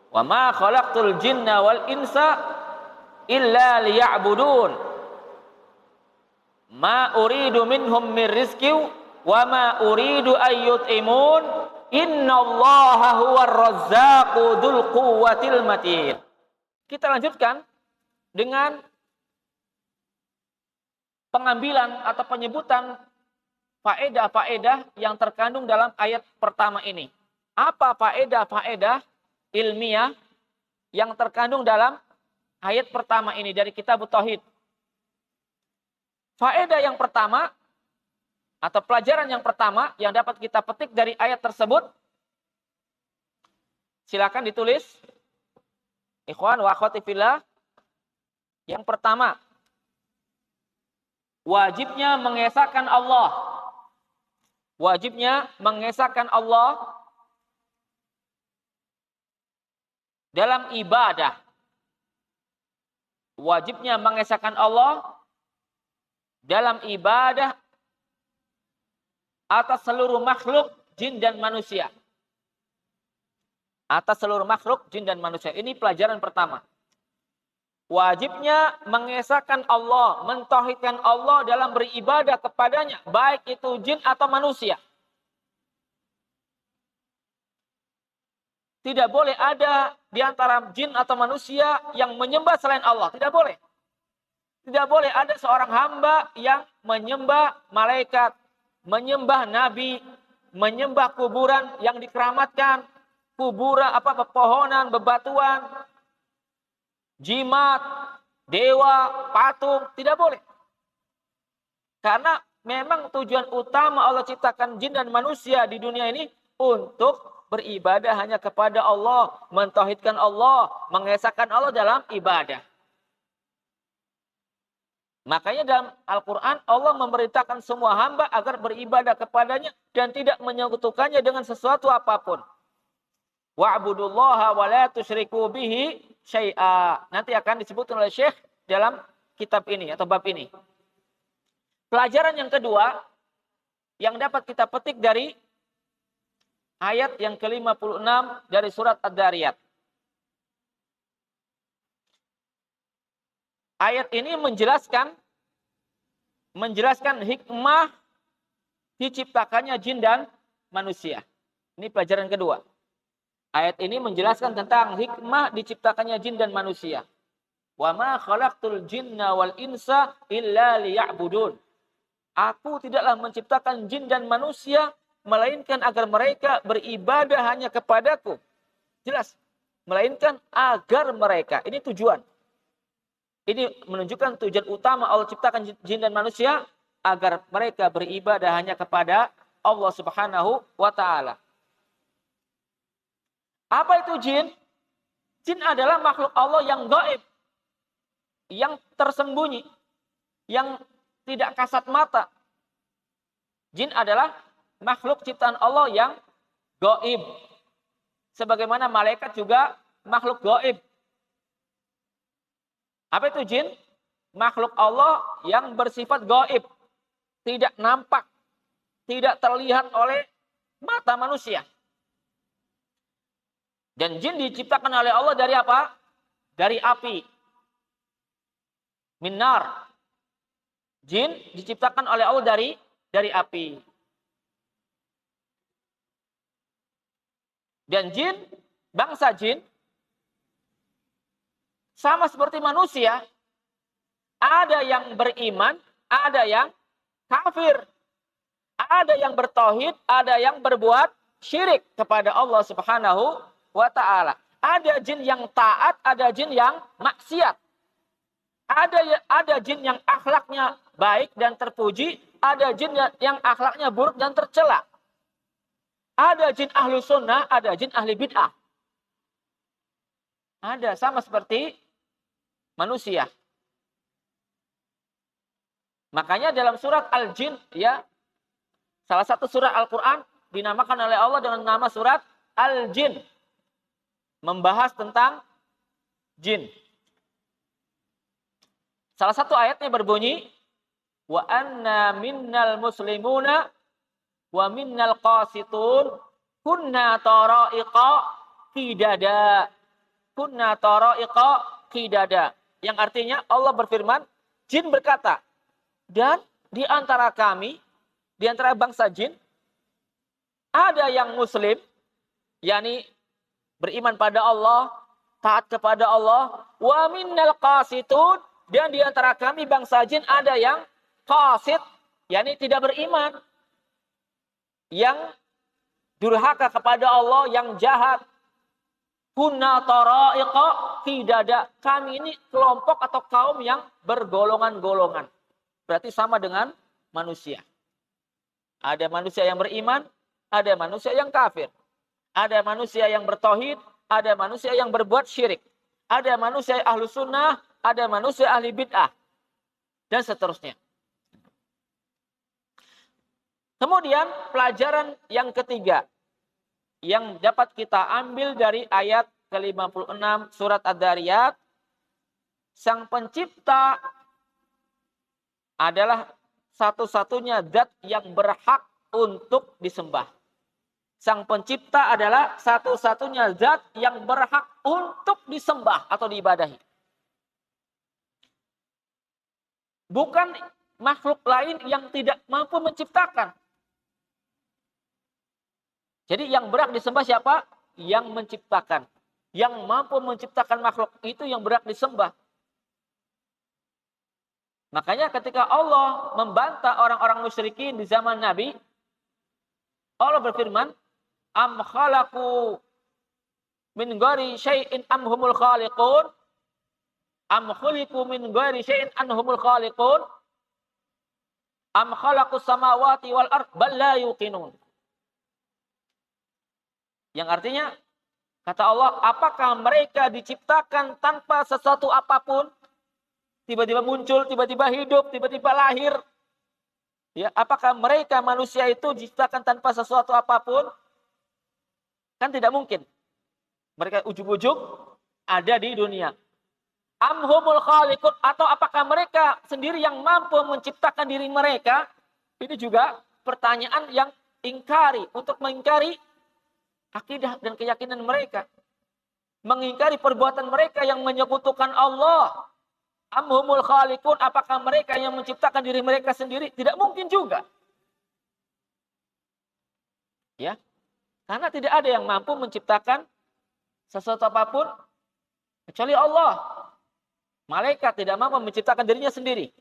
Wa ma khalaqtul jinna wal insa illa liya'budun. Ma uridu minhum min rizqi wa ma uridu ayyut'imun. Innallaha huwar razzaqu dzul quwwatil matin. Kita lanjutkan dengan pengambilan atau penyebutan faedah-faedah yang terkandung dalam ayat pertama ini. Apa faedah-faedah ilmiah yang terkandung dalam ayat pertama ini dari kitab Tauhid? Faedah yang pertama atau pelajaran yang pertama yang dapat kita petik dari ayat tersebut, silakan ditulis, ikhwan wa akhwati fillah. Yang pertama, wajibnya mengesahkan Allah. Wajibnya mengesahkan Allah dalam ibadah. Wajibnya mengesahkan Allah dalam ibadah atas seluruh makhluk jin dan manusia. Atas seluruh makhluk jin dan manusia. Ini pelajaran pertama. Wajibnya mengesahkan Allah, mentauhidkan Allah dalam beribadah kepadanya, baik itu jin atau manusia. Tidak boleh ada di antara jin atau manusia yang menyembah selain Allah. Tidak boleh. Tidak boleh ada seorang hamba yang menyembah malaikat, menyembah nabi, menyembah kuburan yang dikeramatkan, kuburan pepohonan, bebatuan, jimat, dewa, patung, tidak boleh. Karena memang tujuan utama Allah ciptakan jin dan manusia di dunia ini untuk beribadah hanya kepada Allah, mentauhidkan Allah, mengesahkan Allah dalam ibadah. Makanya dalam Al-Quran Allah memerintahkan semua hamba agar beribadah kepadanya dan tidak menyekutukannya dengan sesuatu apapun. Wa'budullaha wa la tusyriku bihi syai'a. Nanti akan disebutkan oleh Syekh dalam kitab ini atau bab ini. Pelajaran yang kedua yang dapat kita petik dari ayat yang ke-56 dari surat Ad-Dariyat. Ayat ini menjelaskan hikmah diciptakannya jin dan manusia. Ini pelajaran kedua. Ayat ini menjelaskan tentang hikmah diciptakannya jin dan manusia. Wa ma khalaqtul jinna wal insa illa liya'budun. Aku tidaklah menciptakan jin dan manusia melainkan agar mereka beribadah hanya kepadaku. Jelas. Melainkan agar mereka. Ini tujuan. Ini menunjukkan tujuan utama Allah ciptakan jin dan manusia agar mereka beribadah hanya kepada Allah Subhanahu wa taala. Apa itu jin? Jin adalah makhluk Allah yang gaib, yang tersembunyi, yang tidak kasat mata. Jin adalah makhluk ciptaan Allah yang gaib. Sebagaimana malaikat juga makhluk gaib. Apa itu jin? Makhluk Allah yang bersifat gaib. Tidak nampak, tidak terlihat oleh mata manusia. Dan jin diciptakan oleh Allah dari apa? Dari api. Minar. Jin diciptakan oleh Allah dari api. Dan jin, bangsa jin, sama seperti manusia, ada yang beriman, ada yang kafir. Ada yang bertauhid, ada yang berbuat syirik kepada Allah Subhanahu wa ta'ala. Ada jin yang taat, ada jin yang maksiat. Ada jin yang akhlaknya baik dan terpuji, ada jin yang akhlaknya buruk dan tercela. Ada jin ahlu sunnah, ada jin ahli bid'ah. Ada sama seperti manusia. Makanya dalam surat Al-Jin, ya, salah satu surat Al-Quran dinamakan oleh Allah dengan nama surat Al-Jin. Membahas tentang jin. Salah satu ayatnya berbunyi, wa anna minnal muslimuna wa minnal qasitun kunna tara'iqa qidada. kunna tara'iqa qidada. Yang artinya Allah berfirman, jin berkata, dan di antara kami, di antara bangsa jin, ada yang muslim, yakni beriman pada Allah, taat kepada Allah, wa minnal qasitun, dan di antara kami bangsa jin ada yang qasit, yakni tidak beriman, yang durhaka kepada Allah, yang jahat. Kunna tara'iqa qidada. Kami ini kelompok atau kaum yang bergolongan-golongan. Berarti sama dengan manusia. Ada manusia yang beriman, ada manusia yang kafir. Ada manusia yang bertauhid, ada manusia yang berbuat syirik. Ada manusia ahlu sunnah, ada manusia ahli bid'ah. Dan seterusnya. Kemudian pelajaran yang ketiga yang dapat kita ambil dari ayat ke-56 surat Ad-Dariyat, Sang Pencipta adalah satu-satunya zat yang berhak untuk disembah. Sang Pencipta adalah satu-satunya zat yang berhak untuk disembah atau diibadahi. Bukan makhluk lain yang tidak mampu menciptakan. Jadi yang berhak disembah siapa? Yang menciptakan. Yang mampu menciptakan makhluk itu yang berhak disembah. Makanya ketika Allah membantah orang-orang musyrikin di zaman Nabi, Allah berfirman, am khalaqu min ghairi syai'in am humul khaliqun, am khuliqu min ghairi syai'in an humul khaliqun, am khalaqus samawati wal ard bal la yuqinun. Yang artinya, kata Allah, apakah mereka diciptakan tanpa sesuatu apapun? Tiba-tiba muncul, tiba-tiba hidup, tiba-tiba lahir. Ya, apakah mereka manusia itu diciptakan tanpa sesuatu apapun? Kan tidak mungkin. Mereka ujug-ujug ada di dunia. Amhumul khaliqun, atau apakah mereka sendiri yang mampu menciptakan diri mereka? Ini juga pertanyaan yang ingkari, untuk mengingkari akidah dan keyakinan mereka. Mengingkari perbuatan mereka yang menyekutukan Allah. Amhumul khaliqun, apakah mereka yang menciptakan diri mereka sendiri? Tidak mungkin juga. Ya. Karena tidak ada yang mampu menciptakan sesuatu apapun kecuali Allah. Malaikat tidak mampu menciptakan dirinya sendiri.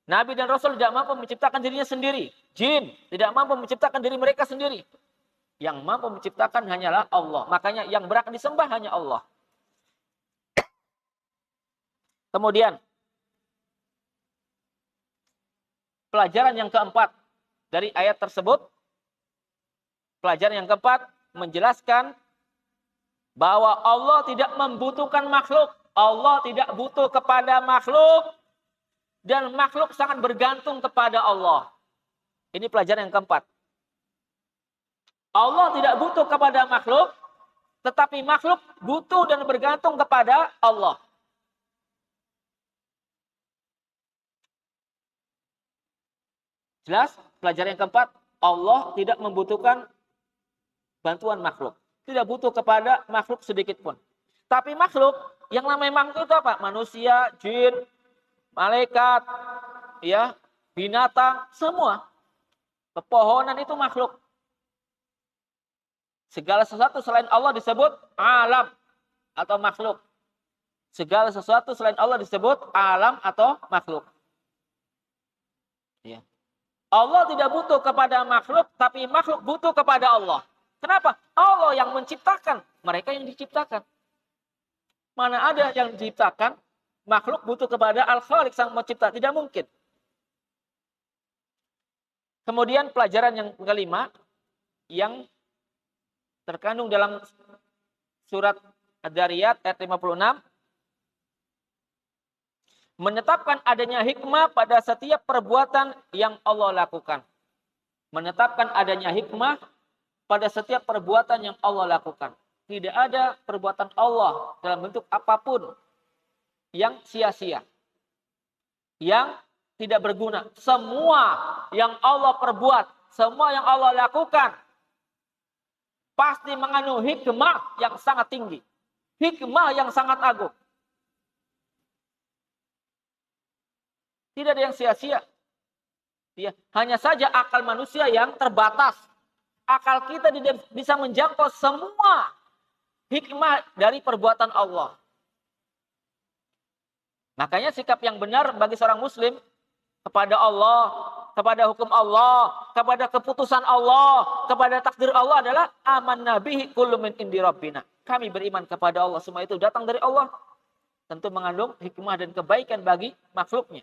Nabi dan Rasul tidak mampu menciptakan dirinya sendiri. Jin tidak mampu menciptakan diri mereka sendiri. Yang mampu menciptakan hanyalah Allah. Makanya yang berhak disembah hanya Allah. Kemudian, pelajaran yang keempat dari ayat tersebut, pelajaran yang keempat menjelaskan bahwa Allah tidak membutuhkan makhluk. Allah tidak butuh kepada makhluk. Dan makhluk sangat bergantung kepada Allah. Ini pelajaran yang keempat. Allah tidak butuh kepada makhluk, tetapi makhluk butuh dan bergantung kepada Allah. Jelas? Pelajaran yang keempat, Allah tidak membutuhkan bantuan makhluk. Tidak butuh kepada makhluk sedikit pun. Tapi makhluk, yang namanya makhluk itu apa? Manusia, jin, malaikat, ya, binatang, semua. Pepohonan itu makhluk. Segala sesuatu selain Allah disebut alam atau makhluk. Segala sesuatu selain Allah disebut alam atau makhluk. Ya. Allah tidak butuh kepada makhluk, tapi makhluk butuh kepada Allah. Kenapa? Allah yang menciptakan, mereka yang diciptakan. Mana ada yang diciptakan, makhluk butuh kepada Al-Khaliq sang pencipta. Tidak mungkin. Kemudian pelajaran yang kelima, yang terkandung dalam surat Ad-Dariyat ayat 56, menetapkan adanya hikmah pada setiap perbuatan yang Allah lakukan. Menetapkan adanya hikmah pada setiap perbuatan yang Allah lakukan. Tidak ada perbuatan Allah dalam bentuk apapun yang sia-sia, yang tidak berguna. Semua yang Allah perbuat, semua yang Allah lakukan, pasti mengandung hikmah yang sangat tinggi. hikmah yang sangat agung. Tidak ada yang sia-sia. Ya, hanya saja akal manusia yang terbatas. Akal kita tidak bisa menjangkau semua hikmah dari perbuatan Allah. Makanya sikap yang benar bagi seorang muslim kepada Allah, kepada hukum Allah, kepada keputusan Allah, kepada takdir Allah adalah amanna bihi kullu min indi rabbina. Kami beriman kepada Allah, semua itu datang dari Allah. Tentu mengandung hikmah dan kebaikan bagi makhluknya.